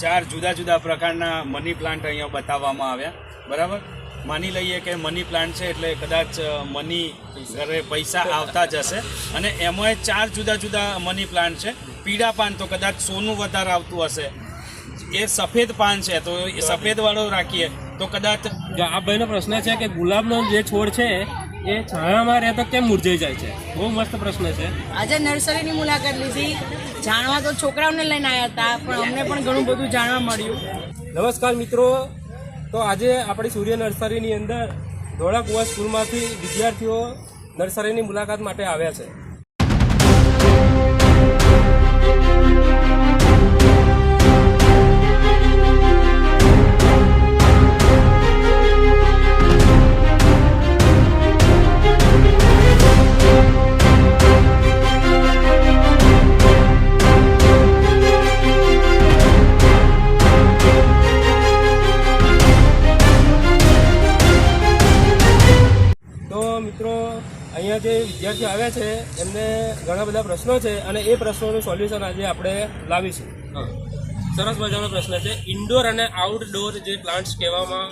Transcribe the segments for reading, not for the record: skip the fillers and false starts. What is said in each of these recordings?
ચાર જુદા જુદા પ્રકારના મની પ્લાન્ટ અહીંયા બતાવવામાં આવ્યા. બરાબર, માની લઈએ કે મની પ્લાન્ટ છે એટલે કદાચ મની ઘરે પૈસા આવતા જ હશે. અને એમાંય ચાર જુદા જુદા મની પ્લાન્ટ છે. પીળા પાન તો કદાચ સોનું વધારે આવતું હશે. એ સફેદ પાન છે તો એ સફેદ વાળો રાખીએ તો કદાચ. આ ભાઈનો પ્રશ્ન છે કે ગુલાબનો જે છોડ છે એ છાયામાં રહે તો કેમ મુરઝાઈ જાય છે? બહુ મસ્ત પ્રશ્ન છે. આજે નર્સરીની મુલાકાત લીધી. જાણવા તો છોકરાઓને લઈને આવ્યા હતા, પણ અમને પણ ઘણું બધું જાણવા મળ્યું. નમસ્કાર મિત્રો, તો આજે આપણી સૂર્ય નર્સરીની અંદર ધોળાકુવા સ્કૂલમાંથી વિદ્યાર્થીઓ નર્સરીની મુલાકાત માટે આવ્યા છે. મિત્રો, અહીંયા જે વિદ્યાર્થીઓ આવ્યા છે એમને ઘણા બધા પ્રશ્નો છે અને એ પ્રશ્નોનું સોલ્યુશન આજે આપણે લાવીશું. સરસ મજાનો પ્રશ્ન છે. ઇન્ડોર અને આઉટડોર જે પ્લાન્ટ્સ કહેવામાં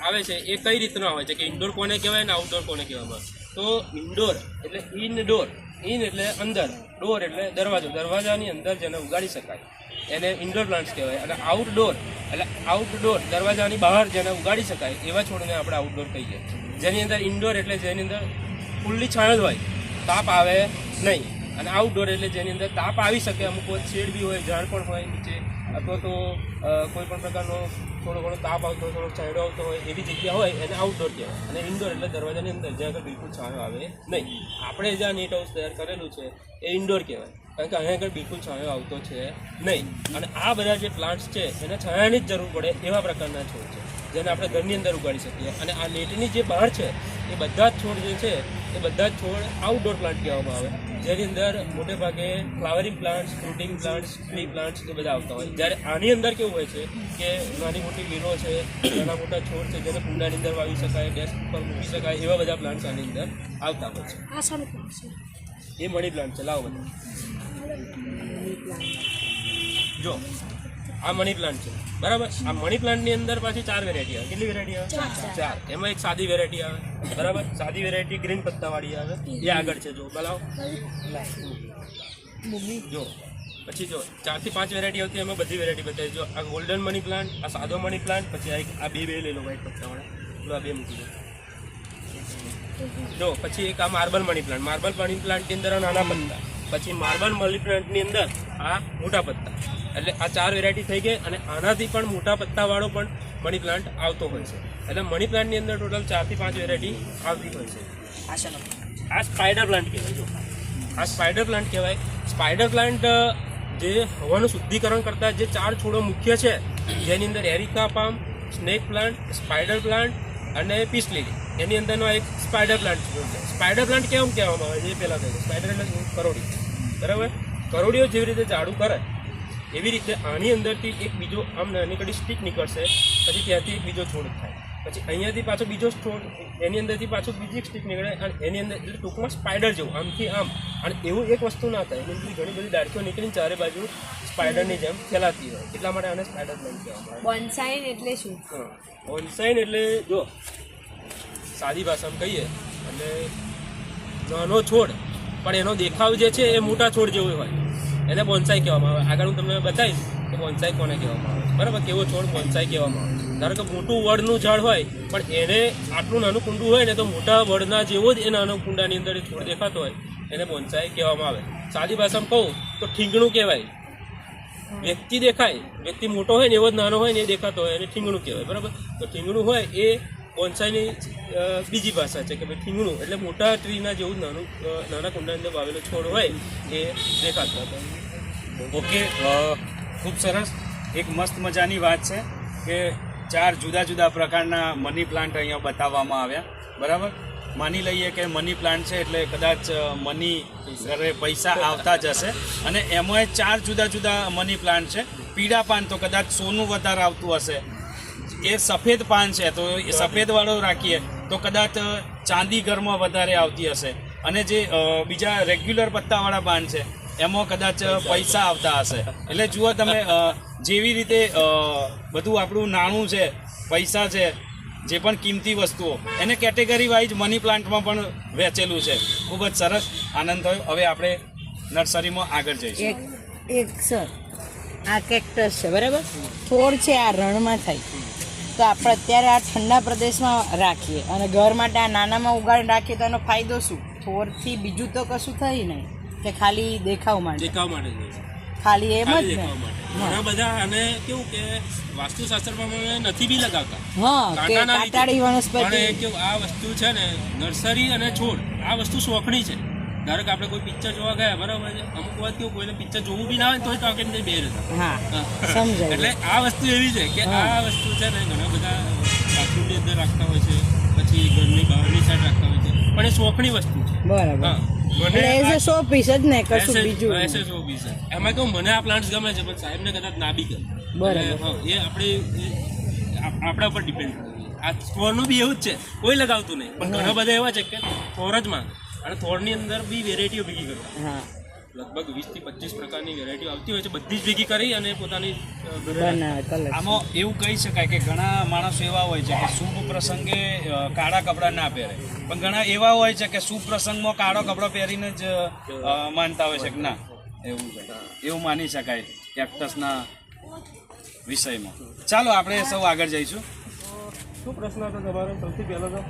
આવે છે એ કઈ રીતનો આવે છે? કે ઇન્ડોર કોને કહેવાય અને આઉટડોર કોને કહેવામાં આવે? તો ઇન્ડોર એટલે ઇનડોર, ઇન એટલે અંદર, ડોર એટલે દરવાજો, દરવાજાની અંદર જેને ઉગાડી શકાય એને ઇન્ડોર પ્લાન્ટ્સ કહેવાય. અને આઉટડોર એટલે આઉટડોર, દરવાજાની બહાર જેને ઉગાડી શકાય એવા છોડને આપણે આઉટડોર કહીએ. જેની અંદર ઇન્ડોર એટલે જેની અંદર ખુલ્લી છાંયો જ હોય, તાપ આવે નહીં. અને આઉટડોર એટલે જેની અંદર તાપ આવી શકે, અમુક વખત શેડ બી હોય, ઝાડ પણ હોય નીચે, અથવા તો કોઈ પણ પ્રકારનો થોડો ઘણો તાપ આવતો હોય, થોડો છાંયડો આવતો હોય એવી જગ્યા હોય એને આઉટડોર કહેવાય. અને ઇન્ડોર એટલે દરવાજાની અંદર જ્યાં આગળ બિલકુલ છાંયો આવે નહીં. આપણે જ્યાં નેટ હાઉસ તૈયાર કરેલું છે એ ઇન્ડોર કહેવાય, કારણ કે અહીંયા આગળ બિલકુલ છાંયો આવતો છે નહીં. અને આ બધા જે પ્લાન્ટ્સ છે એને છાયાની જ જરૂર પડે એવા પ્રકારના છોડ છે જેને આપણે ઘરની અંદર ઉગાડી શકીએ. અને આ નેટની જે બહાર છે એ બધા જ છોડ જે છે એ બધા જ છોડ આઉટડોર પ્લાન્ટ કહેવામાં આવે, જેની અંદર મોટે ભાગે flowering plants, fruiting plants, tree plants એ બધા આવતા હોય. જ્યારે આની અંદર કેવું હોય છે કે નાની મોટી લીલો છે, નાના મોટા છોડ છે જેને કુંડાની અંદર વાવી શકાય, ડેસ્ક પર મૂકી શકાય, એવા બધા પ્લાન્ટ્સ આની અંદર આવતા હોય છે. એ મની પ્લાન્ટ છે. લાવો બધા જો, આ મની પ્લાન્ટ છે, બરાબર. આ મની પ્લાન્ટની અંદર પાછી 4 વેરાયટી આવે. કેટલી વેરાયટી આવે? 4. એમાં એક સાદી વેરાયટી આવે, બરાબર. સાદી વેરાયટી ગ્રીન પત્તાવાળી આવે, એ આગળ છે. જો બોલાવો, જો પછી જો 4 થી 5 વેરાયટી આવતી, એમાં બધી વેરાયટી બતાવી. જો આ ગોલ્ડન મની પ્લાન્ટ, આ સાદો મની પ્લાન્ટ, પછી આ બે લઈ લો વ્હાઈટ પત્તાવાળા, આ બે મૂકી દો. જો પછી એક આ marble money plant. Marble money પ્લાન્ટની અંદર નાના પત્તા, પછી માર્બલ મની પ્લાન્ટની અંદર આ મોટા પત્તા. એટલે આ 4 વેરાયટી થઈ ગઈ. અને આનાથી પણ મોટા પત્તાવાળો પણ મની પ્લાન્ટ આવતો હોય છે. એટલે મની પ્લાન્ટની અંદર ટોટલ 4 થી 5 વેરાયટી આવતી હોય છે. આ સ્પાઈડર પ્લાન્ટ કહેવાય. જો આ સ્પાઈડર પ્લાન્ટ કહેવાય. સ્પાઈડર પ્લાન્ટ જે હવાનું શુદ્ધિકરણ કરતા જે 4 છોડો મુખ્ય છે, જેની અંદર areca palm, snake plant, spider plant અને પીસ લીલી, એની અંદરનો એક સ્પાઈડર પ્લાન્ટ છે. સ્પાઈડર પ્લાન્ટ કેમ કહેવામાં આવે છે એ પહેલાં કહે છે. સ્પાઈડર એટલે કરોડી, બરાબર. કરોડીઓ જેવી રીતે ઝાડું કરે એવી રીતે આની અંદરથી એક બીજો આમ નાની કડી સ્ટીક નીકળશે, પછી ત્યાંથી એક બીજો છોડ થાય, પછી અહીંયાથી પાછો બીજો છોડ, એની અંદરથી પાછું બીજી એક સ્ટીક નીકળે, અને એની અંદર એટલે ટૂંકમાં સ્પાઈડર જેવું આમથી આમ. અને એવું એક વસ્તુ ના થાય, એની અંદર ઘણી બધી ડાળખીઓ નીકળીને ચારે બાજુ સ્પાઈડરની જેમ ફેલાતી હોય, એટલા માટે આને સ્પાઈડર પ્લાન્ટ કહેવામાં આવે. બોન્સાઈ એટલે શું? હા, બોન્સાઈ એટલે જો સાદી ભાષામાં કહીએ એટલે નાનો છોડ પણ એનો દેખાવ જે છે એ મોટા છોડ જેવો હોય, એને બોન્સાઈ કહેવામાં આવે. આગળ હું તમને બતાવીશ કે બોન્સાઈ કોને કહેવામાં આવે, બરાબર. કેવો છોડ બોન્સાઈ કહેવામાં આવે. ધારો કે મોટું વડનું ઝાડ હોય પણ એને આટલું નાનું કુંડું હોય ને, તો મોટા વડના જેવો જ એ નાનો કુંડાની અંદર છોડ દેખાતો હોય, એને બોન્સાઈ કહેવામાં આવે. સાદી ભાષામાં કહું તો ઠીંગણું કહેવાય. વ્યક્તિ દેખાય, વ્યક્તિ મોટો હોય ને એવો જ નાનો હોય ને એ દેખાતો હોય, એને ઠીંગણું કહેવાય, બરાબર. તો ઠીંગણું હોય એ બોન્સાઈની બીજી ભાષા છે કે ભાઈ ઠીંગણું એટલે મોટા ટ્રીના જેવું નાનું નાના કુંડાની અંદર વાવેલો છોડ હોય એ દેખાતો હતો. ઓકે, ખૂબ સરસ. એક મસ્ત મજાની વાત છે કે 4 જુદા જુદા પ્રકારના મની પ્લાન્ટ અહીંયા બતાવવામાં આવ્યા, બરાબર. માની લઈએ કે મની પ્લાન્ટ છે એટલે કદાચ મની ઘરે પૈસા આવતા જ હશે. અને એમાંય 4 જુદા જુદા મની પ્લાન્ટ છે. પીળા પાન તો કદાચ સોનું વધારે આવતું હશે. એ સફેદ પાન છે તો એ સફેદ વાળો રાખીએ તો કદાચ ચાંદી ઘરમાં વધારે આવતી હશે. અને જે બીજા રેગ્યુલર પત્તાવાળા પાન છે એમાં કદાચ પૈસા આવતા હશે. એટલે જુઓ તમે જેવી રીતે બધું આપણું નાણું છે, પૈસા છે, જે પણ કિંમતી વસ્તુઓ એને કેટેગરી વાઇઝ મની પ્લાન્ટમાં પણ વેચેલું છે. ખૂબ જ સરસ, આનંદ થયો. હવે આપણે નર્સરીમાં આગળ જઈશું. એક સર આ કેક્ટસ છે બરાબર, થોર છે આ રણમાં થાય, તો આપણે અત્યારે આ ઠંડા પ્રદેશમાં રાખીએ અને ઘર માટે આ નાનામાં ઉગાડીને રાખીએ તો એનો ફાયદો શું? થોરથી બીજું તો કશું થઈ નહીં, કે ખાલી દેખાવ માટે ખાલી એમ જ ને. ઘણા બધા અને કેવું કે વાસ્તુશાસ્ત્રમાં નથી બી લગાવતા, હા, કે કાંટાના કાંટાળી વનસ્પતિ. પણ કેવું આ વસ્તુ છે ને, નર્સરી અને છોડ આ વસ્તુ શોખની છે. ધારો કે આપણે કોઈ પિક્ચર જોવા ગયા, બરાબર છે, અમુક વાત કેવું કોઈને પિક્ચર જોવું બી ના હોય તોય ટોકન બે રહેતા. હા, સમજાય. એટલે આ વસ્તુ એવી છે કે આ વસ્તુ છે ને ઘણા બધા બાથરૂમની અંદર રાખતા હોય છે, પછી ઘરની બહારની સાઈડ રાખતા હોય છે, પણ એ શોખની વસ્તુ છે. બરાબર. હા, એટલે એઝ એ સો પીસ જ ને, કશું બીજું નહીં. એસે શો પીસ છે. એમાં કેવું મને આ પ્લાન્ટ્સ ગમે છે, પણ સાહેબને કદાચ ના બી ગમે. બરાબર. એટલે, હા, એ આપણા ઉપર ડિપેન્ડ કરે. આ થોરનું બી એવું જ છે, કોઈ લગાવતું નહીં, પણ ઘણા બધા એવા છે કે થોર જ માં અને થોરની અંદર બી વેરાયટીઓ ભેગી કરતા. હા, લગભગ 20 થી 25 પ્રકારની વેરાયટીઓ આવતી હોય છે, બધી જ ભેગી કરી અને પોતાની ઘરે બનાવે કલર. આમાં એવું કહી શકાય કે ઘણા માણસો એવા હોય છે કે શુભ પ્રસંગે કાળા કપડાં ના પહેરે, પણ ઘણા એવા હોય છે કે શુભ પ્રસંગમાં કાળો કપડો પહેરીને જ માનતા હોય છે કે ના, એવું માની શકાય કેક્ટસના વિષયમાં. ચાલો આપણે સૌ આગળ જઈશું. શું પ્રશ્ન હતો તમારો? સૌથી પહેલો તો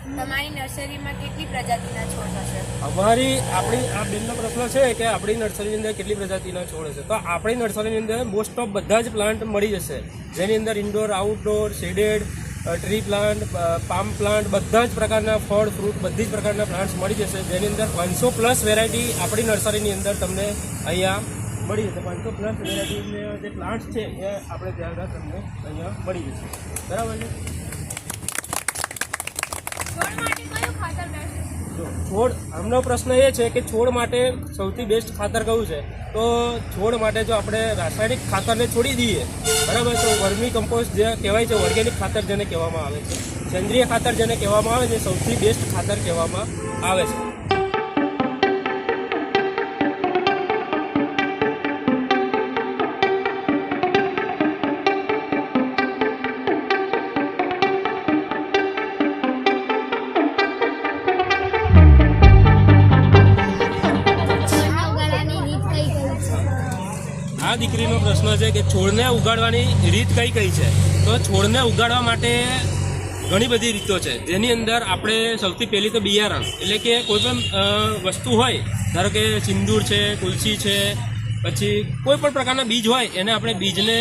તમારી નર્સરીમાં કેટલી પ્રજાતિના છોડ હશે? આપણી આ બેનનો પ્રશ્ન છે કે આપણી નર્સરીની અંદર કેટલી પ્રજાતિના છોડ હશે. તો આપણી નર્સરીની અંદર મોસ્ટ ઓફ બધા જ પ્લાન્ટ મળી જશે, જેની અંદર indoor, outdoor, shaded, tree plant, palm plant, બધા જ પ્રકારના ફળ, ફ્રૂટ, બધી જ પ્રકારના પ્લાન્ટ્સ મળી જશે, જેની અંદર 500+ વેરાયટી આપણી નર્સરીની અંદર તમને અહીંયા મળી જશે. 500+ વેરાયટી જે પ્લાન્ટ્સ છે એ આપણે ત્યાં તમને અહીંયા મળી જશે. બરાબર છે. છોડ માટે કયું ખાતર બેસ્ટ? છોડ આમનો પ્રશ્ન એ છે કે છોડ માટે સૌથી બેસ્ટ ખાતર કયું છે? તો છોડ માટે જો આપણે રાસાયણિક ખાતરને છોડી દઈએ, બરાબર, તો વર્મી કમ્પોસ્ટ જે કહેવાય છે, ઓર્ગેનિક ખાતર જેને કહેવામાં આવે છે, સેન્દ્રિય ખાતર જેને કહેવામાં આવે છે, સૌથી બેસ્ટ ખાતર કહેવામાં આવે છે. આ દીકરીનો પ્રશ્ન છે કે છોડને ઉગાડવાની રીત કઈ કઈ છે? તો છોડને ઉગાડવા માટે ઘણી બધી રીતો છે, જેની અંદર આપણે સૌથી પહેલી તો બિયારણ, એટલે કે કોઈ પણ વસ્તુ હોય, ધારો કે સિંદૂર છે, તુલસી છે, પછી કોઈ પણ પ્રકારના બીજ હોય, એને આપણે બીજને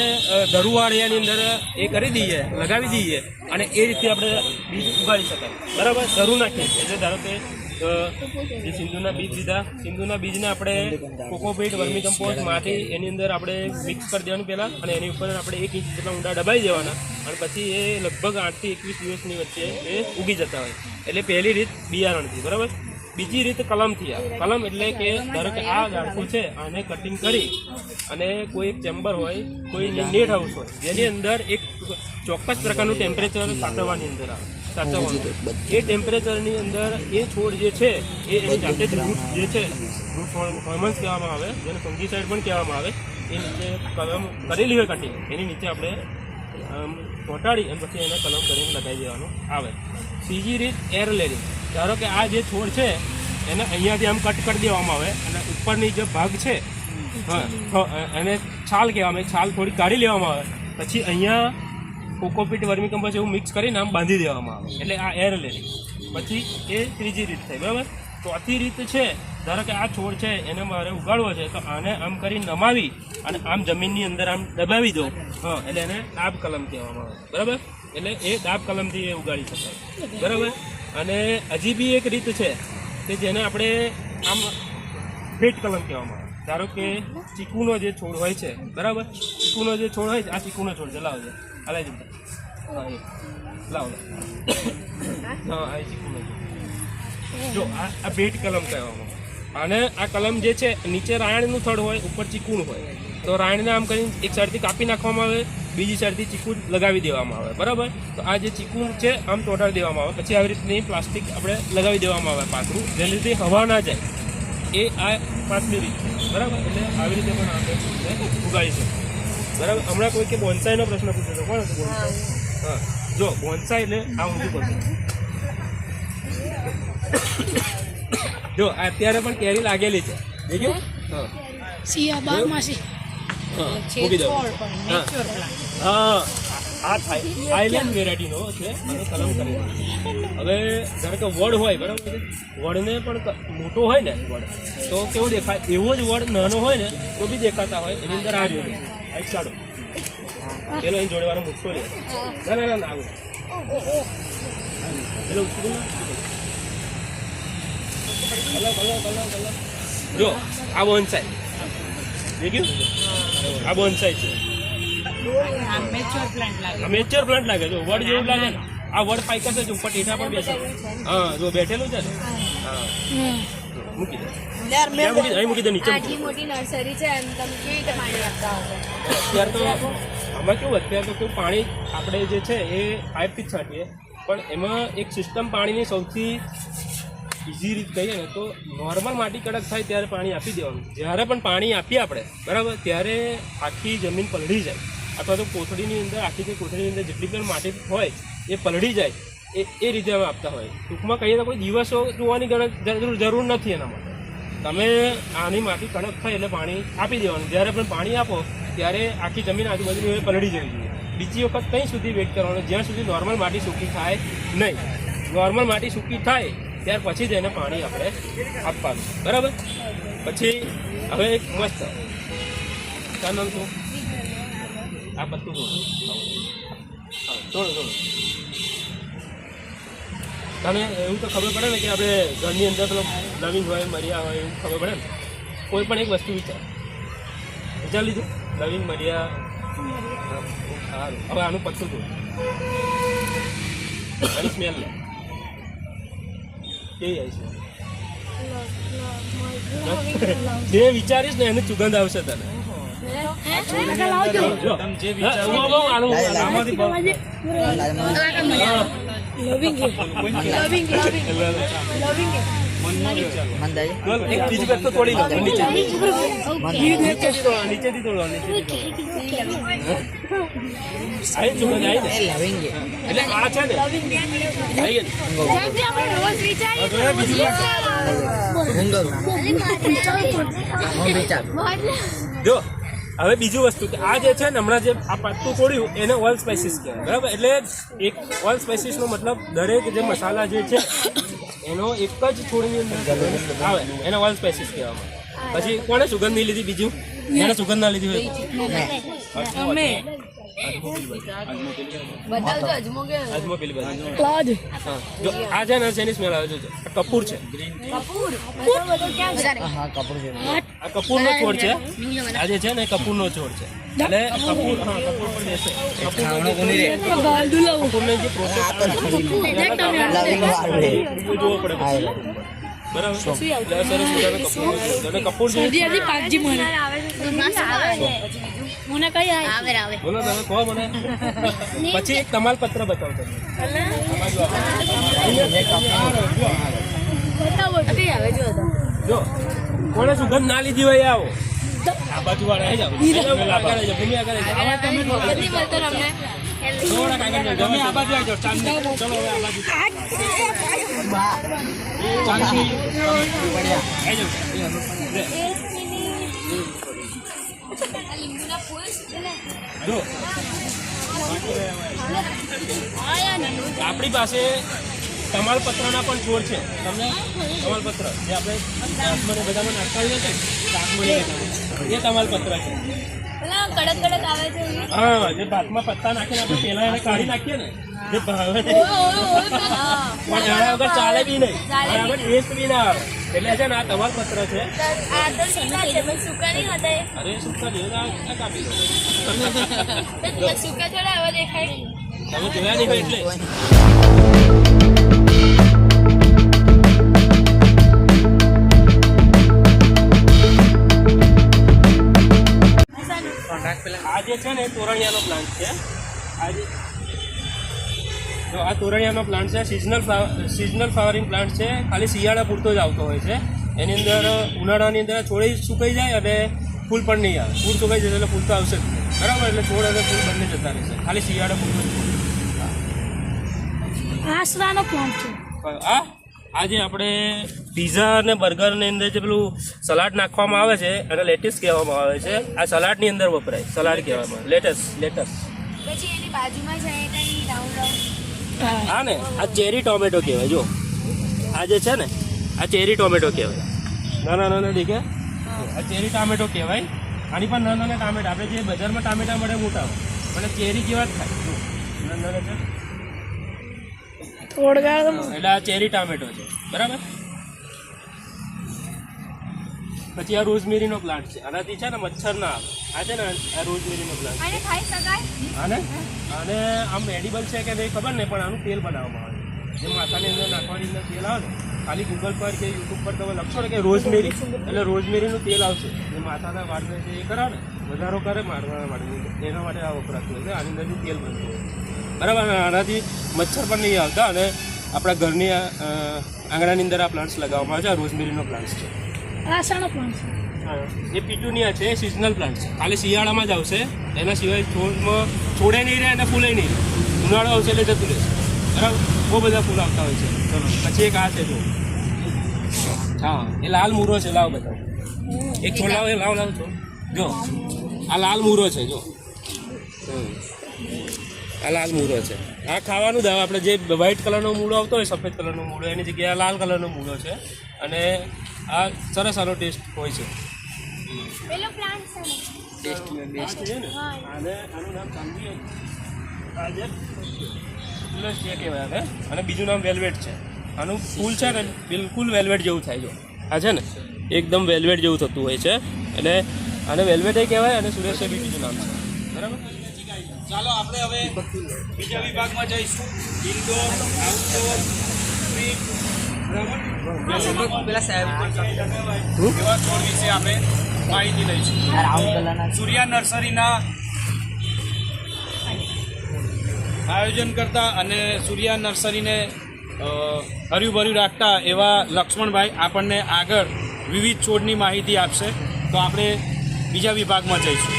ધરુવાળિયાની અંદર એ કરી દઈએ, લગાવી દઈએ, અને એ રીતે આપણે બીજ ઉગાડી શકાય. બરાબર, ધરું નાખીએ એટલે ધારો કે જે સિંધુના બીજ લીધા, સિંધુના બીજને આપણે કોકોપીટ, વર્મી કમ્પોસ્ટ, માટી એની અંદર આપણે મિક્સ કરી દેવાનું પહેલાં, અને એની ઉપર આપણે 1 ઇંચ જેટલા ઊંડા દબાઈ દેવાના, અને પછી એ લગભગ 8 થી 21 દિવસની વચ્ચે એ ઉગી જતા હોય. એટલે પહેલી રીત બિયારણથી. બરાબર. બીજી રીત કલમથી. કલમ એટલે કે ધારો કે આ ઝાડકું છે, આને કટિંગ કરી અને કોઈ એક ચેમ્બર હોય, કોઈ નેટ હાઉસ હોય, જેની અંદર એક ચોક્કસ પ્રકારનું ટેમ્પરેચર સાચવવાની અંદર આવે, સાચવવાનું. એ ટેમ્પરેચરની અંદર એ છોડ જે છે એ એની જાતે જ રૂટ જે છે, રૂટ હોર્મોન્સ કહેવામાં આવે, જેને ફંગીસાઇડ પણ કહેવામાં આવે, એ નીચે કલમ કરેલી હોય કટિંગ, એની નીચે આપણે ચોંટાડી અને પછી એને કલમ કરીને લગાવી દેવાનું આવે. ત્રીજી રીત એર લેયરિંગ. ધારો કે આ જે છોડ છે એને અહીંયાથી આમ કટ કરી દેવામાં આવે, અને ઉપરની જે ભાગ છે એને છાલ કહેવામાં આવે, છાલ થોડી કાઢી લેવામાં આવે, પછી અહીંયા કોકોપીટ, વર્મી કમ્પોસ્ટ એવું મિક્સ કરીને આમ બાંધી દેવામાં આવે, એટલે આ એર લેયરિંગ. પછી એ ત્રીજી રીત થઈ. બરાબર. ચોથી રીત છે, ધારો કે આ છોડ છે એને મારે ઉગાડવો છે, તો આને આમ કરી નમાવી અને આમ જમીનની અંદર આમ દબાવી દો, એટલે એને દાબ કલમ કહેવામાં આવે. બરાબર. એટલે એ દાબ કલમથી એ ઉગાડી શકાય. બરાબર. અને હજી બી એક રીત છે કે જેને આપણે આમ ભેટ કલમ કહેવામાં આવે. ધારો કે ચીકુનો જે છોડ હોય છે, બરાબર, ચીકુનો જે છોડ હોય છે, આ ચીકુનો છોડ છે, લાવો છે, હલાવી દીધા, હા, એ લાવો, હા, આ ચીકુનો જો આ ભેટ કલમ કહેવામાં. અને આ કલમ જે છે નીચે રાયણનું થડ હોય, ઉપર ચીકુનું હોય, તો રાયણને આમ કરીને એક સાઈડથી કાપી નાખવામાં આવે, બીજી સાઈડથી ચીકુ લગાવી દેવામાં આવે. બરાબર. તો આ જે ચીકુ છે આમ તોડાડી દેવામાં આવે, પછી આવી રીતની પ્લાસ્ટિક આપણે લગાવી દેવામાં આવે પાતળું, જેની લીધે હવા ના જાય. એ આ પાંચમી રીત છે બરાબર. એટલે આવી રીતે પણ આપણે ઉગાડી શકીએ બરાબર. હમણાં કોઈ કે બોન્સાઈનો પ્રશ્ન પૂછ્યો હતો, કોણ હતું બોન્સાઈ? હા, જો બોન્સાઈ એટલે આ ઊંધું કરતું. જો અત્યારે પણ કેરી લાગેલી છે, દેખ્યું? હા, મૂકી દો. હા, આ થાઈલેન્ડ વેરાયટીનો છે અને કલમ કરેલો. હવે ધારો કે વડ હોય બરાબર છે, વડને પણ મોટો હોય ને વડ તો કેવો દેખાય, એવો જ વડ નાનો હોય ને તો બી દેખાતા હોય. એની અંદર આ રહ્યો આ ચાડો પેલો એની જોડે વાળો મોટો લે. ના ના ના આવું પેલો જો આ બોન્સાઈ દેખ્યું, આ બોન્સાઈ છે. મેચ્યોર પ્લાન્ટ લાગે જો વડ જેવું લાગે ને. આ વડ પાઇકર છે ઉપર ટેઠા પણ બેસે. હા જો બેઠેલું છે ને. હા મૂકી દે, અહીં મૂકી દે નીચે. આટલી મોટી નર્સરી છે એમ તમે કેવી રીતે પાણી આપતા હશો? અત્યારે તો આમાં કેવું, અત્યારે તો કેવું પાણી આપણે જે છે એ પાઇપથી જ છાંટીએ, પણ એમાં એક સિસ્ટમ પાણીની સૌથી ઇઝી રીત કહીએ ને તો નોર્મલ માટી કડક થાય ત્યારે પાણી આપી દેવાનું. જ્યારે પણ પાણી આપીએ આપણે બરાબર ત્યારે આખી જમીન પલળી જાય, અથવા તો કોથળીની અંદર આખી જે કોથળીની અંદર જેટલી પણ માટી હોય એ પલળી જાય એ રીતે અમે આપતા હોય. ટૂંકમાં કહીએ તો કોઈ દિવસો જોવાની જરૂર નથી એના માટે. તમે આની માટી કડક થાય એટલે પાણી આપી દેવાનું. જ્યારે પણ પાણી આપો ત્યારે આખી જમીન આજુબાજુ પલળી જવી જોઈએ. બીજી વખત કંઈ સુધી વેઇટ કરવાનો જ્યાં સુધી નોર્મલ માટી સૂકી થાય નહીં. નોર્મલ માટી સૂકી થાય ત્યાર પછી જ એને પાણી આપણે આપવાનું બરાબર. પછી હવે એક મસ્ત કાનન શું આ પત્તું થોડું થોડું તમે એવું તો ખબર પડે ને કે આપણે ઘરની અંદર પેલો લવિંગ હોય મરિયા હોય એવું ખબર પડે ને. કોઈ પણ એક વસ્તુ વિચાર લીધું લવિંગ મરિયા સારું. હવે આનું પત્તું થોડું આની સ્મેલ લે કેવી આવી છે? જે વિચારીશ ને એની સુગંધ આવશે તને. જે વિચારો એક બીજી વસ્તુ તોડી લો નીચેથી તોડો આવી સુગંધ આવી ને એટલે આ છે ને આવી જો. હવે બીજું વસ્તુ કે આ જે છે ને હમણાં જે આ પત્તું તોડ્યું એને ઓલ સ્પાઇસીસ કહેવાય બરાબર. એટલે એક ઓલ સ્પાઇસીસનો મતલબ દરેક જે મસાલા જે છે એનો એક જ થોડીની અંદર આવે એને ઓલ સ્પાઇસીસ કહેવામાં. પછી કોણે સુગંધ નહીં લીધી? બીજું એને સુગંધ ના લીધી હોય અજમો પેલી બાજુ. જો આ છે ને એની સ્મેલ આવે છે. કપૂર છે, આ કપૂરનો છોડ છે. આ જે છે ને કપૂરનો છોડ છે. એટલે કપૂર હા કપૂર પણ બેસે. કપૂરને જે પ્રોસેસ જોવો પડે બરાબર. સરસ મજાનો કપૂર અને કપૂર મને કઈ આવે બોલો તમે કહો મને. પછી એક તમાલપત્ર બતાવો તમે. જો કોણે સુગંધ ના લીધી હોય આવો આ બાજુ વાળા આવી જાઓ. તમે આ બાજુ આવી જાઓ. ચાંદની ચલો હવે આ બાજુ ચાંદની આવી જાઓ. જો આપણી પાસે તમાલપત્રના પણ છોડ છે. તમને તમાલપત્ર જે આપણે શાકમાં બધામાં નાખતા હોઈએ છે શાકમાં એ તમાલપત્ર છે. કડક આવે છે. હા જે ભાતમાં પત્તા નાખીને આપણે પહેલા એને કાઢી નાખીએ ને જે ભાવે પણ એના વગર ચાલે બી નહીં, એના વગર ટેસ્ટ બી ના આવે. એટલે છે ને આ તમાલપત્ર છે. અરે સુકા જેવું કાપી દો. સુકા થોડા હવે દેખાય. તમે જોયા નહીં હોય એટલે આ જે છે ને તોરણિયાનો પ્લાન્ટ છે. આ તોરણિયાનો પ્લાન્ટ છે. સિઝનલ ફ્લાવરિંગ પ્લાન્ટ છે. ખાલી શિયાળા પૂરતો જ આવતો હોય છે. એની અંદર ઉનાળાની અંદર છોડ સુકાઈ જાય અને ફૂલ પણ નહીં આવે. ફૂલ સુકાઈ જશે એટલે ફૂલ તો આવશે જ નહીં. બરાબર, એટલે છોડ અને ફૂલ બંને જતા રહેશે. ખાલી શિયાળે ફૂલ જ છોડ. આસરાનો પ્લાન્ટ છે. આ જે આપણે પીઝા અને બર્ગરની અંદર જે પેલું સલાડ નાખવામાં આવે છે અને લેટેસ કહેવામાં આવે છે, આ સલાડની અંદર વપરાય. સલાડ કહેવામાં લેટસ. પછી એની બાજુમાં છે કંઈ રાઉન્ડ હા ને, આ ચેરી ટોમેટો કહેવાય. જો આ જે છે ને, આ ચેરી ટોમેટો કહેવાય. નાના દેખે, આ ચેરી ટામેટો કહેવાય. આની પણ નાના ટામેટા આપણે જે બજારમાં ટામેટા મળે મોટા હોય, પણ ચેરી કેવા જ થાય. જો નાના છે એટલે આ ચેરી ટામેટો છે. બરાબર. પછી આ રોઝમેરીનો પ્લાન્ટ છે. આનાથી છે ને મચ્છર ના આવે. આ છે ને આ રોઝમેરીનો પ્લાન્ટ અને ખાઈ શકાય? આને આમ એડિબલ છે કે નહીં ખબર નહીં, પણ આનું તેલ બનાવવામાં આવે. જે માથાની અંદર નાખવાની અંદર તેલ આવે ને, ખાલી ગૂગલ પર કે યુટ્યુબ પર તમે લખશો ને કે રોઝમેરી, એટલે રોઝમેરીનું તેલ આવશે. જે માથાના વાળને જે એ કરાવે ને, વધારો કરે મારવાના વાળને, એના માટે આ વપરાતું હોય છે. આની અંદરથી તેલ બનતું હોય. બરાબર. આનાથી મચ્છર પણ નહીં આવતા અને આપણા ઘરની આંગણાની અંદર આ પ્લાન્ટ્સ લગાવવામાં આવે છે. આ રોઝમેરીનો પ્લાન્ટ છે. આસરાનો પ્લાન્ટ છે. એ પીટુનિયા છે, એ સિઝનલ પ્લાન્ટ છે. ખાલી શિયાળામાં જ આવશે. એના સિવાય છોડમાં છોડે નહીં રહે અને ફૂલે નહીં રહે. ઉનાળો આવશે એટલે જતું રહેશે. બરાબર. બહુ બધા ફૂલ આવતા હોય છે. ચલો પછી એક આ છે. જો હા, એ લાલ મૂરો છે. લાવ બતાવો. એક છોડ લાવો. એ લાવ છો. જો આ લાલ મૂરો છે. જો આ લાલ મૂળો છે. આ ખાવાનું દાવ આપણે જે વ્હાઇટ કલરનો મૂળો આવતો હોય, સફેદ કલરનો મૂળો, એની જગ્યાએ લાલ કલરનો મૂળો છે. અને આ સરસ આનો ટેસ્ટ હોય છે. પેલો પ્લાન્ટ છે ને? આનું નામ ચાંદી. આ જે તુલસ જે કહેવાય આને. અને બીજું નામ વેલ્વેટ છે. આનું ફૂલ છે ને બિલકુલ વેલ્વેટ જેવું થાય. જો આ છે ને એકદમ વેલ્વેટ જેવું થતું હોય છે. એટલે આને વેલ્વેટ કહેવાય. અને સુરેશ બી બીજું નામ છે. બરાબર. ચાલો આપણે હવે બીજા વિભાગમાં જઈશું. ઇન્ડોર, આઉટડોર, સ્ટ્રીટ, બરાબર? એવા છોડ વિશે આપણે માહિતી લઈશું. સૂર્યા નર્સરીના આયોજન કરતા અને સૂર્યા નર્સરીને હર્યુભર્યું રાખતા એવા લક્ષ્મણભાઈ આપણને આગળ વિવિધ છોડની માહિતી આપશે. તો આપણે બીજા વિભાગમાં જઈશું.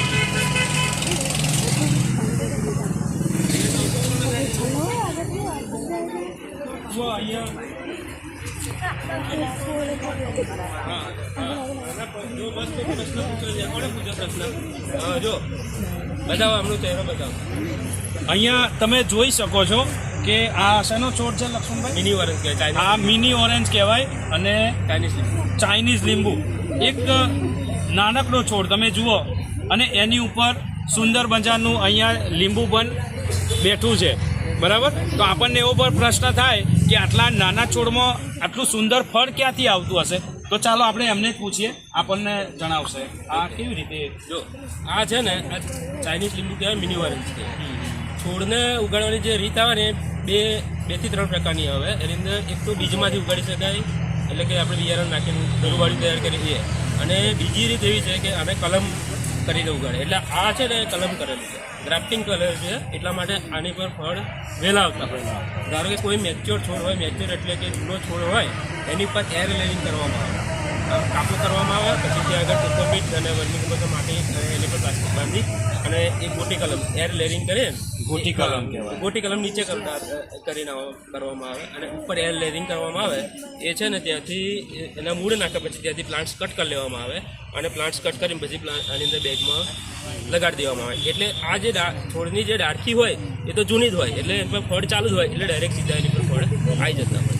જો બતાવો, આમનો ચહેરો બતાવો. અહીંયા તમે જોઈ શકો છો કે આ શેનો છોડ છે લક્ષ્મણભાઈ? મિની ઓરેન્જ કહેવાય. આ મિની ઓરેન્જ કહેવાય અને ચાઇનીઝ લીંબુ. એક નાનકડો છોડ તમે જુઓ અને એની ઉપર સુંદર મજાનું અહીંયા લીંબુ પણ બેઠું છે. બરાબર. તો આપણને એવો પણ પ્રશ્ન થાય કે આટલા નાના છોડમાં આટલું સુંદર ફળ ક્યાંથી આવતું હશે? તો ચાલો આપણે એમને જ પૂછીએ, આપણને જણાવશે આ કેવી રીતે. જો આ છે ને, આ ચાઇનીઝ લીંબુ કહેવાય, મિની ઓરેન્જ કહેવાય. છોડને ઉગાડવાની જે રીત આવે ને બે થી ત્રણ પ્રકારની આવે. એની અંદર એક તો બીજમાંથી ઉગાડી શકાય, એટલે કે આપણે બિયારણ નાખીને દરુવાળી તૈયાર કરી દઈએ. અને બીજી રીત એવી છે કે આને કલમ કરીને ઉગાડે. એટલે આ છે ને કલમ કરેલું છે, ગ્રાફ્ટિંગ કરેલું છે. એટલા માટે આની પર ફળ વહેલા આવતા હોય. ધારો કે કોઈ મેચ્યોર છોડ હોય, મેચ્યોર એટલે કે જૂનો છોડ હોય, એની ઉપર એર લેયરિંગ કરવામાં આવે, કાપો કરવામાં આવે. પછી ત્યાં આગળ કોકોપીટ અને વર્મી માટી એની પર પ્લાસ્ટિક બાંધી અને એ મોટી કલમ એર લેયરિંગ કરીએ. ગોટી કલમ કહેવાય. ગોટી કલમ નીચે કરીને કરવામાં આવે અને ઉપર એર લેયરિંગ કરવામાં આવે. એ છે ને ત્યાંથી એના મૂળ નાખ્યા પછી ત્યાંથી પ્લાન્ટ્સ કટ કરી લેવામાં આવે અને પ્લાન્ટ્સ કટ કરીને પછી આની અંદર બેગમાં લગાડી દેવામાં આવે. એટલે આ જે છોડની જે ડાળખી હોય એ તો જૂની જ હોય, એટલે એની પર ફળ ચાલુ જ હોય, એટલે ડાયરેક્ટ સીધા એની પર ફળ આવી જતા હોય.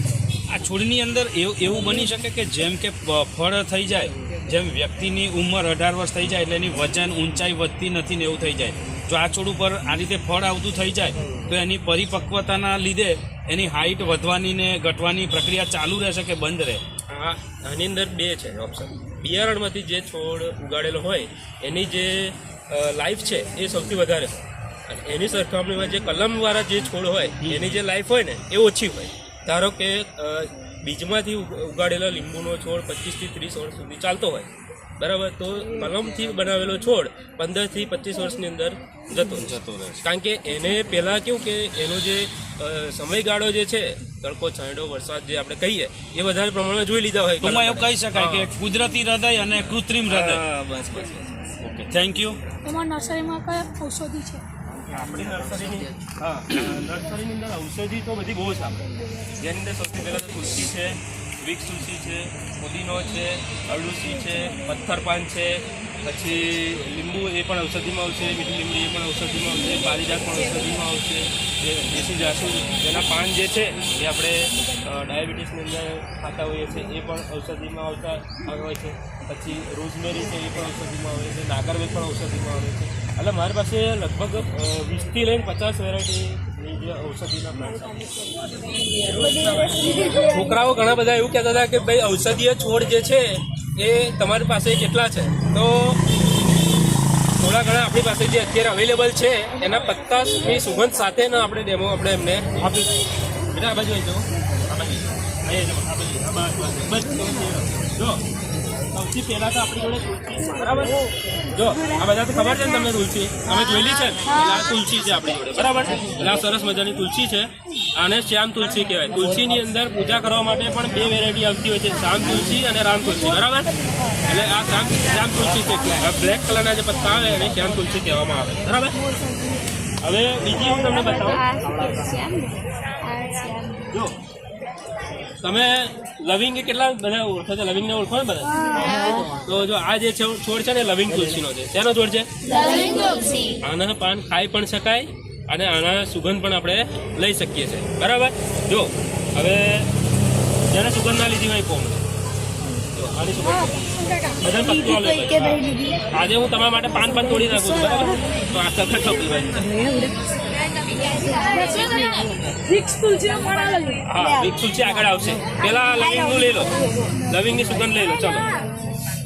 આ છોડની અંદર એવું બની શકે કે જેમ કે ફળ થઈ જાય, જેમ વ્યક્તિની ઉંમર 18 વર્ષ થઈ જાય એટલે એની વજન ઊંચાઈ વધતી નથી ને એવું થઈ જાય. જો આ છોડ ઉપર આ રીતે ફળ આવતું થઈ જાય તો એની પરિપક્વતાના લીધે એની હાઇટ વધવાની ને ઘટવાની પ્રક્રિયા ચાલુ રહેશે કે બંધ રહે? આની અંદર બે છે ઓપ્શન. બિયારણમાંથી જે છોડ ઉગાડેલો હોય એની જે લાઈફ છે એ સૌથી વધારે હોય, અને એની સરખામણીમાં જે કલમવાળા જે છોડ હોય એની જે લાઈફ હોય ને એ ઓછી હોય. ધારો કે બીજમાંથી ઉગાડેલો લીંબુનો છોડ 25 થી 30 વર્ષ સુધી ચાલતો હોય, બરાબર, તો કલમથી બનાવેલો છોડ 15 થી 25 વર્ષની અંદર જતો રહે. કારણ કે એને પહેલાં કેવું કે એનો જે સમયગાળો જે છે તડકો છાંયડો વરસાદ જે આપણે કહીએ એ વધારે પ્રમાણમાં જોઈ લીધા હોય ટૂંકમાં એવું કહી શકાય કે કુદરતી હૃદય અને કૃત્રિમ હૃદય. હા, બસ બસ ઓકે, થેન્ક યુ. તમારા નર્સરીમાં કયા ઔષધિ છે? આપણી નર્સરીની નર્સરીની અંદર ઔષધિ તો બધી બહુ છે આપણે, જેની અંદર સૌથી પહેલાં તો તુલસી છે, વિક્સ તુલસી છે, પુદીનો છે, અરડુસી છે, પથ્થરપાન છે, પછી લીંબુ એ પણ ઔષધિમાં આવશે, મીઠી લીમડી એ પણ ઔષધિમાં આવશે, પારિજાત પણ ઔષધિમાં આવશે, જે દેશી જાસૂદ જેના પાન જે છે એ આપણે ડાયાબિટીસની અંદર ખાતા હોઈએ છીએ એ પણ ઔષધિમાં આવે છે. પછી રોઝમેરી છે એ પણ ઔષધિમાં આવે છે, નાગરવેલ પણ ઔષધિમાં આવે છે. એટલે મારી પાસે લગભગ 20થી લઈને 50 વેરાયટીની જે ઔષધિના પ્લાન્ટ છે. છોકરાઓ ઘણા બધા એવું કહેતા હતા કે ભાઈ ઔષધીય છોડ જે છે એ તમારી પાસે કેટલા છે, તો થોડા ઘણા આપણી પાસે જે અત્યારે અવેલેબલ છે એના પત્તાની સુગંધ સાથેનો આપણે ડેમો આપણે એમને આપીશું. એટલે આ બાજુ આવી જાઓ, આ બાજુ અહીં જાઓ, આ બાજુ બસ જો સૌથી પહેલાં તો આપણી જોડે તુલસી, બરાબર? જો આ બધા તો ખબર છે ને તમને તુલસી, તમે જોયેલી છે ને? એટલે આ તુલસી છે આપણી જોડે, બરાબર? એટલે આ સરસ મજાની તુલસી છે, આને શ્યામ તુલસી કહેવાય. તુલસીની અંદર પૂજા કરવા માટે પણ 2 વેરાયટી આવતી હોય છે, શ્યામ તુલસી અને રામ તુલસી, બરાબર? એટલે આ શ્યામ તુલસી છે, બ્લેક કલરના જે પત્તા આવે એને શ્યામ તુલસી કહેવામાં આવે, બરાબર? હવે બીજી હું તમને બતાવું. જો તમે લવિંગ એ કેટલા બધા ઓળખો છો? લવિંગને ઓળખો ને બધા? તો જો આ જે છોડ છે ને લવિંગ તુલસીનો છે. શેનો છોડ છે? આના પાન ખાઈ પણ શકાય અને આના સુગંધ પણ આપણે લઈ શકીએ છીએ, બરાબર? જો હવે જેને સુગંધ ના લીધી હોય કોમ, જો આની સુગંધ બધા પત્તું આવે. આજે હું તમારા માટે પાન તોડી નાખું છું, બરાબર? તો આ સખત ચોપડી ભાઈ છે. વિક્સ તુલસીનો પણ અલગ છે. હા, વિક્સ તુલસી આગળ આવશે. પેલા લવિંગનું લઈ લો, લવિંગની સુગંધ લઈ લો, ચલો,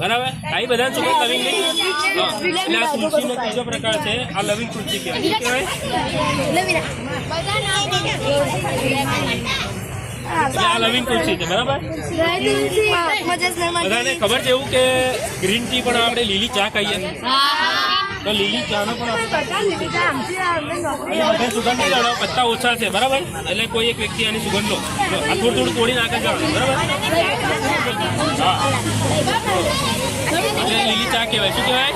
બરાબર? આ બધા સુગંધ લવિંગની. એટલે આ તુલસીનો ત્રીજો પ્રકાર છે, આ લવિંગ તુલસી કહેવાય. શું કહેવાય? એટલે આ લવિંગ તુલસી છે, બરાબર? બધાને ખબર છે એવું કે ગ્રીન ટી પણ આપણે લીલી ચા કહીએ, તો લીલી ચાનો પણ આપણે સુગંધ નહીં લેવાનો, પત્તા ઓછા છે, બરાબર? એટલે કોઈ એક વ્યક્તિ આની સુગંધ લો, આ થોડું થોડી નાખે જવાનું, બરાબર? હા, એટલે લીલી ચા કહેવાય. શું કહેવાય?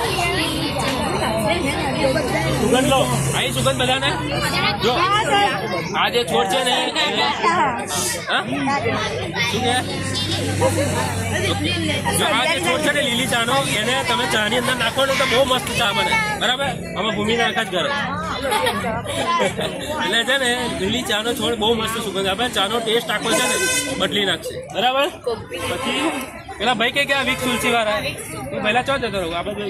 સુગંધ લો, અહીં સુગંધ બધાને. જો આ જે છોડ છે ને હા શું કે જો આ જે છોડ છે ને લીલી ચાનો, એને તમે ચાની અંદર નાખો ને તો બહુ મસ્ત ચા બને, બરાબર? આમાં ભૂમિ નાખા જ કરે. એટલે છે ને લીલી ચાનો છોડ બહુ મસ્ત સુગંધ આપે, ચાનો ટેસ્ટ આખો છે ને બદલી નાખશે, બરાબર? પછી પેલા ભાઈ કે આ વિક્સ તુલસી વાળા તું પહેલા ચો જતો રહું, આ બધું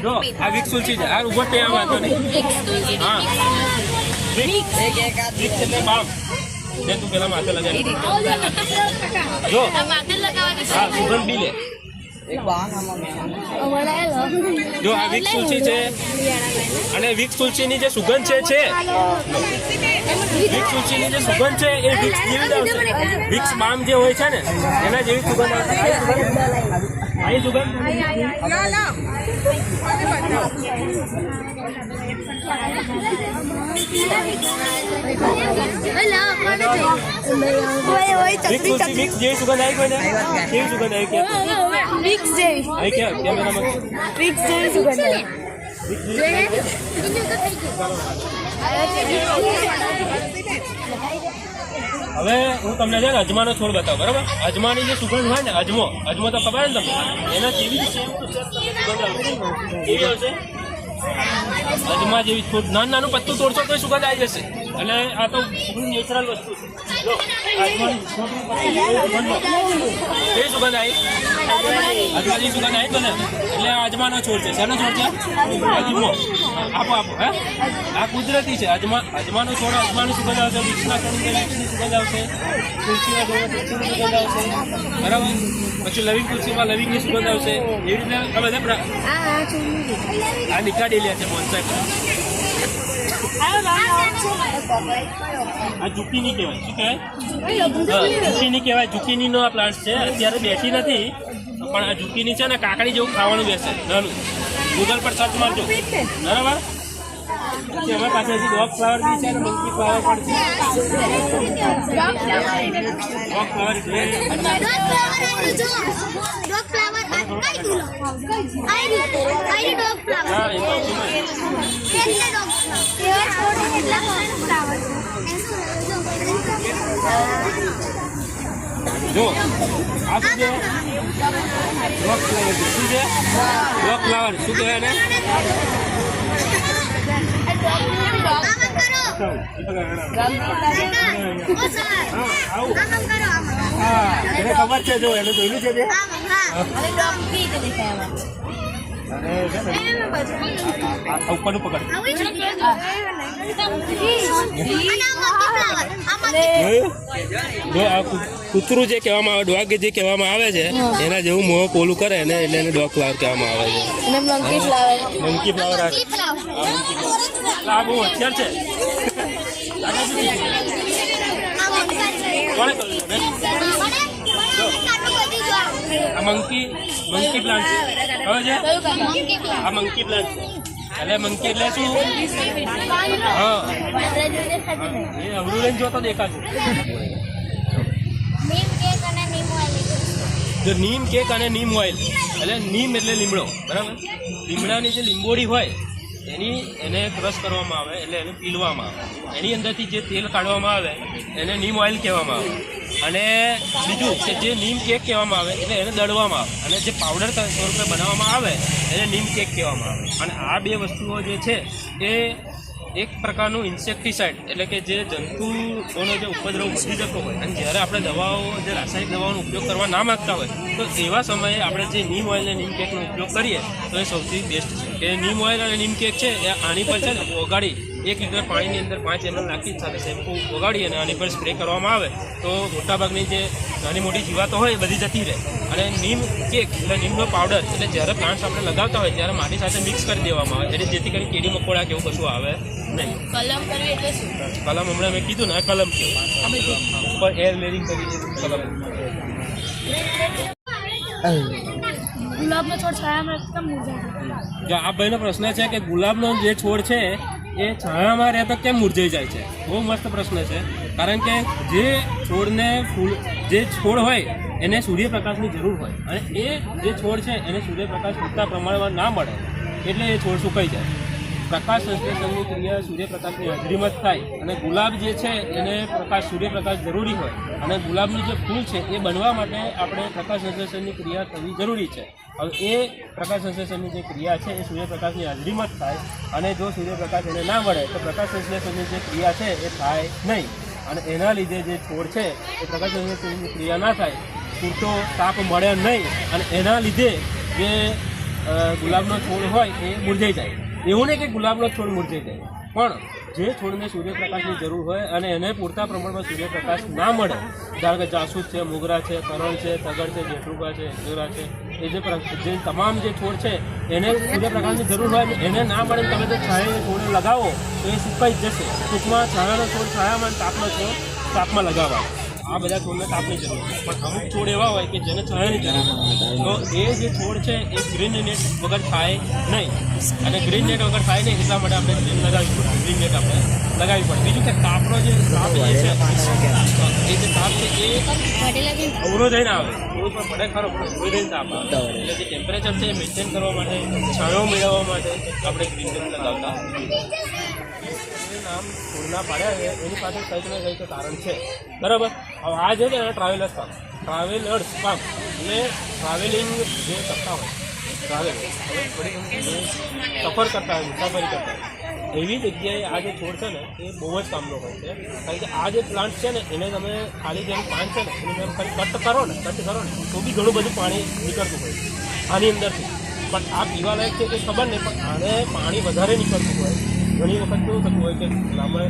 જો આ વિક્સ તુલસી છે, આ ઉભો ત્યાં વાંધો નહીં. હા, વિક્સ એટલે બામ જે તું પેલા માથે લગાવી જો. હા, સુગંધ બી લે. જો આ વિક્સ તુલસી છે અને વિક્સ તુલસીની જે સુગંધ છે વિક્સ તુલસીની જે સુગંધ છે એ વિક્સ જેવી જ આવશે. વિક્સ બામ જે હોય છે ને એના જેવી સુગંધ આવશે. આ સુગંધ વિક્સ જેવી સુગંધ આવી કોઈને? કેવી સુગંધ આવી? વિક્સ જેવી. આવી ક્યાં કેમેરામાં? વિક્સ જેવી સુગંધ આવે. હવે હું તમને છે ને અજમાનો છોડ બતાવું, બરાબર? અજમાની જે સુગંધ હોય ને, અજમો તો ખબર ને તમને, એના જેવી સુગંધ આવશે. કેવી આવશે? અજમા જેવી છોડ, નાનું પત્તું તોડશો તો સુગંધ આવી જશે. એટલે આ તો નેચરલ વસ્તુ છે. જો અજમાની કેવી સુગંધ આવી? અજમાની સુગંધ આવી બને. એટલે આ અજમાનો છોડ છે. શેનો છોડ છે? અજમો. આપો હે, આ કુદરતી છે. અજમાનો છોડ, અજમાની સુગંધ આવશે. વિક્સના છોડ વિક્સની સુગંધ આવશે. તુલસીના છોડ તુલસીની સુગંધ આવશે, બરાબર? પછી લવિંગ તુલસીમાં લવિંગની સુગંધ આવશે. એવી રીતે આ બધા આ નીકાળેલી છે બોન્સાઈ. આ ઝુકીની કહેવાય. શું કહેવાય? ઝુકીની કહેવાય. ઝુકીનીનો આ પ્લાન્ટ છે. અત્યારે બેઠી નથી પણ આ ઝુકીની છે ને કાકડી જેવું ખાવાનું બેસે નાનું. ગૂગલ પર સર્ચ મારજો, બરાબર? પછી અમારી પાસે હજી ડોગ ફ્લાવર બી છે અને મંકી ફ્લાવર પણ છે. ડોગ ફ્લાવર એટલે હા એ તો જો આ શું છે? ડોગ ફ્લાવર છે. શું છે? Dog flower. શું કહેવાય એને? હા એને ખબર છે. જો એને જોયેલું છે તે. અને છે ને આ ઉપરનું પકડ. જો આ કૂતરું જે કહેવામાં આવે, ડોગ જે કહેવામાં આવે છે એના જેવું મોં પોલું કરે ને એટલે એને ડોગ ફ્લાવર કહેવામાં આવે છે. Monkey flower. આ બહુ હોશિયાર છે. કોણે કહ્યું ને? આ મંકી પ્લાન્ટ છે. હવે છે આ મંકી પ્લાન્ટ છે. એટલે મંકી એટલે શું? હા એ અવળું લઈને જોતો દેખાશે. જો નીમ કેક અને નીમ ઓઇલ એટલે નીમ એટલે લીમડો, બરાબર? લીમડાની જે લીંબોડી હોય એને ક્રશ કરવામાં આવે એટલે એને પીલવામાં આવે. એની અંદરથી જે તેલ કાઢવામાં આવે એને નીમ ઓઇલ કહેવામાં આવે. અને બીજું કે જે નીમ કેક કહેવામાં આવે એટલે એને દળવામાં આવે. અને જે પાવડર સ્વરૂપે બનાવવામાં આવે એને નીમ કેક કહેવામાં આવે. અને આ બે વસ્તુઓ જે છે એ એક પ્રકારનું ઇન્સેક્ટિસાઇડ એટલે કે જે જંતુઓનો જે ઉપદ્રવ વધી જતો હોય અને જ્યારે આપણે દવાઓ જે રાસાયણિક દવાઓનો ઉપયોગ કરવા ના માગતા હોય તો એવા સમયે આપણે જે નીમ ઓઇલ અને નીમ કેકનો ઉપયોગ કરીએ તો એ સૌથી બેસ્ટ છે. કે નીમ ઓઇલ અને નીમ કેક છે એ આની પર છે ને ઓગાળી 1 લીટર પાણીની અંદર 5 ml નાખી સાથે શેમ્પૂ ઓગાળી અને આની પર સ્પ્રે કરવામાં આવે તો મોટાભાગની જે નાની મોટી જીવાતો હોય એ બધી જતી રહે. અને નીમ કેક એટલે નીમનો પાવડર એટલે જ્યારે પ્લાન્ટ્સ આપણે લગાવતા હોય ત્યારે માટી સાથે મિક્સ કરી દેવામાં આવે એટલે જેથી કરીને કીડી મકોડા કે એવું કશું આવે નહીં. કલમ કરવી એટલે શું? કલમ હમણાં મેં કીધું ને આ કલમ છે. ઉપર એર લેયરિંગ કરીને કલમ. ગુલાબનો છોડ છાયામાં કેમ મુરઝાય? જો આ ભાઈનો પ્રશ્ન છે કે ગુલાબનો જે છોડ છે એ છાયામાં રહે તો કેમ મુરઝાઈ જાય છે? બહુ મસ્ત પ્રશ્ન છે. કારણ કે જે છોડને જે છોડ હોય એને સૂર્યપ્રકાશની જરૂર હોય અને એ જે છોડ છે એને સૂર્યપ્રકાશ પૂરતા પ્રમાણમાં ના મળે એટલે એ છોડ સુકાઈ જાય. પ્રકાશ સંશ્લેષણની ક્રિયા સૂર્યપ્રકાશની હાજરીમાં જ થાય અને ગુલાબ જે છે એને સૂર્યપ્રકાશ જરૂરી હોય અને ગુલાબનું જે ફૂલ છે એ બનવા માટે આપણે પ્રકાશ સંશ્લેષણની ક્રિયા થવી જરૂરી છે. હવે એ પ્રકાશ સંશ્લેષણની જે ક્રિયા છે એ સૂર્યપ્રકાશની હાજરીમાં જ થાય અને જો સૂર્યપ્રકાશ એને ના મળે તો પ્રકાશ સંશ્લેષણની જે ક્રિયા છે એ થાય નહીં અને એના લીધે જે છોડ છે એ પ્રકાશ સંશ્લેષણની ક્રિયા ના થાય, પૂરતો તાપ મળે નહીં અને એના લીધે જે ગુલાબનો છોડ હોય એ મુરઝાઈ જાય. એવું નહીં કે ગુલાબનો છોડ મુરઝાઈ જાય પણ જે છોડને સૂર્યપ્રકાશની જરૂર હોય અને એને પૂરતા પ્રમાણમાં સૂર્યપ્રકાશ ના મળે, ધારો કે જાસૂદ છે, મોગરા છે, કરણ છે, તગર છે, જેઠુકા છે, એજોરા છે, એ જે તમામ જે છોડ છે એને સૂર્યપ્રકાશની જરૂર હોય એને ના મળે તમે જો છાયાનો છોડ લગાવો તો એ સુકાઈ જ જશે. ટૂંકમાં છાયાનો છોડ છાયામાં, તાપનો છોડ તાપમાં લગાવવા. આ બધા છોડને તાપની જરૂર છે પણ અમુક છોડ એવા હોય કે જેને છાયાની જરૂર તો એ જે છોડ છે એ ગ્રીન નેટ વગર થાય નહીં અને ગ્રીન નેટ વગર થાય નહીં એટલા માટે આપણે ગ્રીન લગાવવી પડે. ગ્રીન નેટ આપણે લગાવવી પડે. બીજું કે તાપનો જે તાપ જે છે એ જે તાપ છે એ અવરોધાઈને આવે, થોડું પણ પડે ખરો પણ અવરોધાઈને તાપ આવે એટલે જે ટેમ્પરેચર છે એ મેન્ટેન કરવા માટે, છાંયો મેળવવા માટે આપણે ગ્રીન નેટ લગાવતા નામ છોડના પાડ્યા છે એની પાછળ કંઈક ને કંઈક કારણ છે, બરાબર. હવે આ જે છે ને ટ્રાવેલર્સ પામ એટલે ટ્રાવેલિંગ જે કરતા હોય સફર કરતા હોય, મુસાફરી કરતા હોય એવી જગ્યાએ આ જે છોડ છે ને એ બહુ જ કામનો હોય છે. કારણ કે આ જે પ્લાન્ટ છે ને એને તમે ખાલી જેનું પાન છે ને એને તમે ખાલી કટ કરો ને તો બી ઘણું બધું પાણી નીકળતું હોય આની અંદરથી. પણ આ પીવાલાયક છે કે ખબર નહીં પણ આને પાણી વધારે નીકળતું હોય. ઘણી વખત કેવું થતું હોય કે લાંબા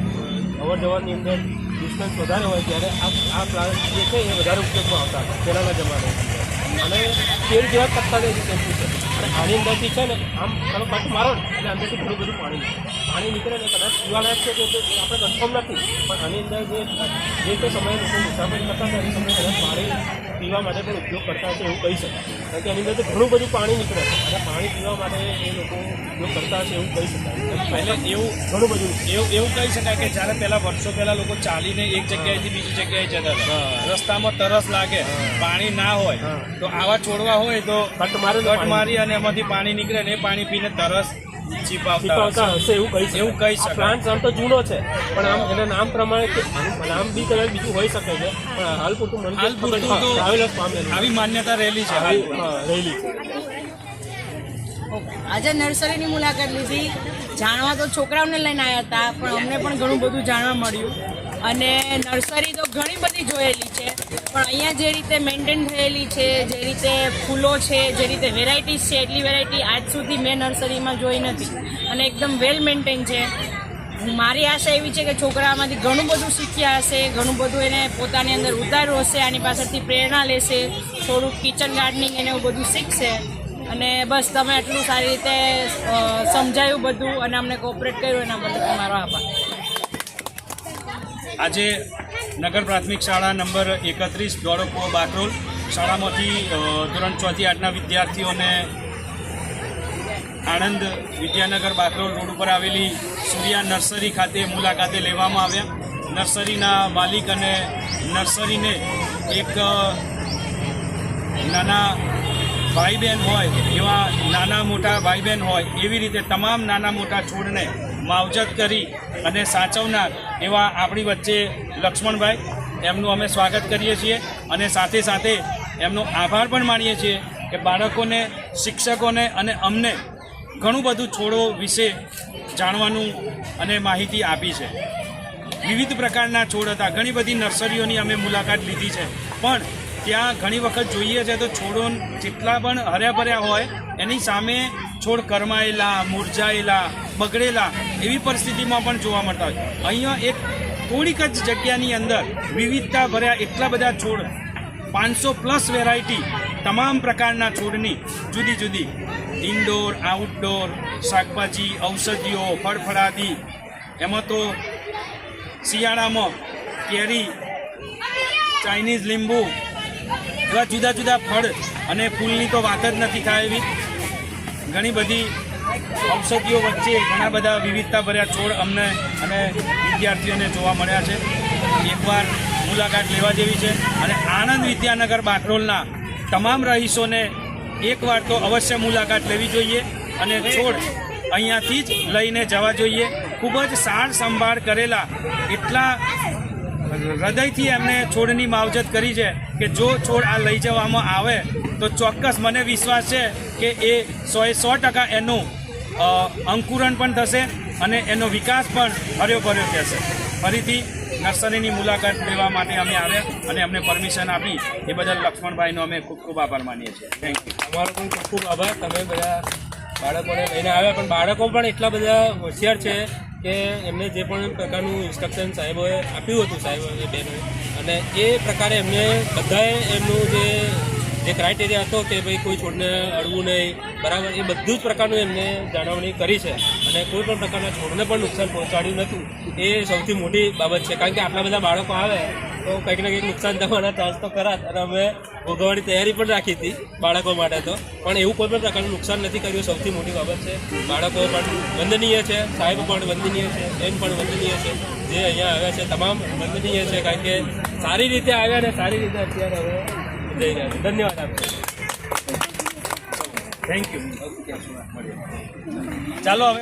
અવર જવરની અંદર ડિસ્ટન્સ વધારે હોય ત્યારે આ પ્લાન્ટ જે છે એ વધારે ઉપયોગમાં આવતા હતા પહેલાંના જમાનામાં અને તેલ જેવા પત્તા જે ટેમ્પરેચર અને આની અંદરથી છે ને આમ તમે કટ મારો ને એટલે અંદરથી ઘણું બધું પાણી નીકળે ને કદાચ પીવાલાયક છે કે આપણે કન્ફર્મ નથી, પણ આની અંદર જે તે સમયે લોકો મુસાફરી કરતા હતા એ સમયે કદાચ પાણી પીવા માટે પણ ઉપયોગ કરતા હશે એવું કહી શકાય, કારણ કે એની અંદરથી ઘણું બધું પાણી નીકળે છે અને પાણી પીવા માટે એ લોકો ઉપયોગ કરતા હશે એવું કહી શકાય. એટલે એવું ઘણું બધું એવું કહી શકાય કે જ્યારે પહેલાં વર્ષો પહેલાં લોકો ચાલીને એક જગ્યાએથી બીજી જગ્યાએ જતા હતા, રસ્તામાં તરસ લાગે, પાણી ના હોય તો આવા છોડવા હોય તો કટ મારે કટ મારી અને એમાંથી પાણી નીકળે ને એ પાણી પીને તરસ છીપાવતા હશે એવું કહી શકાય. પ્લાન્ટ આમ તો જૂનો છે પણ આમ એના નામ પ્રમાણે નામ બી કદાચ બીજું હોઈ શકે છે, પણ હાલ પૂરતું મને હાલ પૂરતું તો ટ્રાવેલર્સ પામેલું આવી માન્યતા રહેલી છે. રહેલી છે. આજે નર્સરીની મુલાકાત લીધી, જાણવા તો છોકરાઓને લઈને આવ્યા હતા, પણ અમને પણ ઘણું બધું જાણવા મળ્યું. અને નર્સરી તો ઘણી બધી જોયેલી છે, પણ અહીંયા જે રીતે મેન્ટેન થયેલી છે, જે રીતે ફૂલો છે, જે રીતે વેરાયટીઝ છે, એટલી વેરાયટી આજ સુધી મેં નર્સરીમાં જોઈ નથી અને એકદમ વેલ મેન્ટેન છે. મારી આશા એવી છે કે છોકરામાંથી ઘણું બધું શીખ્યા હશે, ઘણું બધું એને પોતાની અંદર ઉતાર્યું હશે, આની પાસેથી પ્રેરણા લેશે, થોડુંક કિચન ગાર્ડનિંગ એને એવું બધું શીખશે. અને બસ તમે એટલું સારી રીતે સમજાયું બધું અને અમને કોઓપરેટ કર્યું એના બદલ તમારો આભાર. આજે નગર પ્રાથમિક શાળા નંબર 31 દોડકો બાકરોલ શાળામાંથી ધોરણ 4 થી 8ના વિદ્યાર્થીઓને આણંદ વિદ્યાનગર બાકરોલ રોડ ઉપર આવેલી સૂર્યા નર્સરી ખાતે મુલાકાતે લેવામાં આવ્યા. નર્સરીના માલિક અને નર્સરીને એક નાના ભાઈ બહેન હોય એવા નાના મોટા ભાઈ બહેન હોય એવી રીતે તમામ નાના મોટા છોડને માવજત કરી અને સાચવનાર એવા આપણી વચ્ચે લક્ષ્મણભાઈ, એમનું અમે સ્વાગત કરીએ છીએ અને સાથે સાથે એમનો આભાર પણ માનીએ છીએ કે બાળકોને, શિક્ષકોને અને અમને ઘણું બધું છોડો વિશે જાણવાનું અને માહિતી આપી છે. વિવિધ પ્રકારના છોડ હતા, ઘણી બધી નર્સરીઓની અમે મુલાકાત લીધી છે, પણ ત્યાં ઘણી વખત જોઈએ છે તો છોડો જેટલા પણ હર્યા ભર્યા હોય એની સામે છોડ કરમાયેલા, મુરઝાયેલા, બગડેલા એવી પરિસ્થિતિમાં પણ જોવા મળતા હોય. અહીંયા એક થોડીક જ જગ્યાની અંદર વિવિધતા ભર્યા એટલા બધા છોડ, 500+ વેરાયટી, તમામ પ્રકારના છોડની જુદી જુદી ઇન્ડોર, આઉટડોર, શાકભાજી, ઔષધિઓ, ફળફળાદી, એમાં તો શિયાળામાં કેરી, ચાઇનીઝ લીંબુ, એવા જુદા જુદા ફળ અને ફૂલની તો વાત જ નથી થાય એવી ઘણી બધી ઔષધિઓ વચ્ચે ઘણા બધા વિવિધતા ભર્યા છોડ અમને અને વિદ્યાર્થીઓને જોવા મળ્યા છે. એકવાર મુલાકાત લેવા જેવી છે અને આણંદ વિદ્યાનગર બાકરોલના તમામ રહીશોને એકવાર તો અવશ્ય મુલાકાત લેવી જોઈએ અને છોડ અહીંયાથી જ લઈને જવા જોઈએ. ખૂબ જ સાર સંભાળ કરેલા, એટલા હૃદયથી એમને છોડની માવજત કરી છે કે જો છોડ આ લઈ જવામાં આવે તો ચોક્કસ મને વિશ્વાસ છે કે એ 100% એનું અંકુરણ પણ થશે અને એનો વિકાસ પણ હર્યો ભર્યો થશે. ફરીથી નર્સરીની મુલાકાત લેવા માટે અમે આવ્યા અને અમને પરમિશન આપી એ બદલ લક્ષ્મણભાઈનો અમે ખૂબ ખૂબ આભાર માનીએ છીએ. Thank you. અમારો પણ ખૂબ ખૂબ આભાર. તમે બધા બાળકોને લઈને આવ્યા, પણ બાળકો પણ એટલા બધા હોશિયાર છે કે એમને જે પણ પ્રકારનું ઇન્સ્ટ્રક્શન સાહેબોએ આપ્યું હતું, સાહેબોએ બહેનોએ, અને એ પ્રકારે એમને બધાએ એમનું જે ક્રાઇટેરિયા હતો કે ભાઈ કોઈ છોડને અડવું નહીં, બરાબર, એ બધું જ પ્રકારનું એમને જાળવણી કરી છે અને કોઈ પણ પ્રકારના છોડને પણ નુકસાન પહોંચાડ્યું નહોતું. એ સૌથી મોટી બાબત છે, કારણ કે આટલા બધા બાળકો આવે તો કંઈક ને કંઈક નુકસાન થવાના ચાન્સ તો ખરા જ. અને અમે ભોગવવાની તૈયારી પણ રાખી હતી બાળકો માટે તો, પણ એવું કોઈ પણ પ્રકારનું નુકસાન નથી કર્યું. સૌથી મોટી બાબત છે. બાળકો પણ વંદનીય છે, સાહેબ પણ વંદનીય છે, એમ પણ વંદનીય છે. જે અહીંયા આવ્યા છે તમામ વંદનીય છે, કારણ કે સારી રીતે આવ્યા ને સારી રીતે અત્યારે હવે જઈ રહ્યા છે. ધન્યવાદ આપજો. Thank you. ચાલો હવે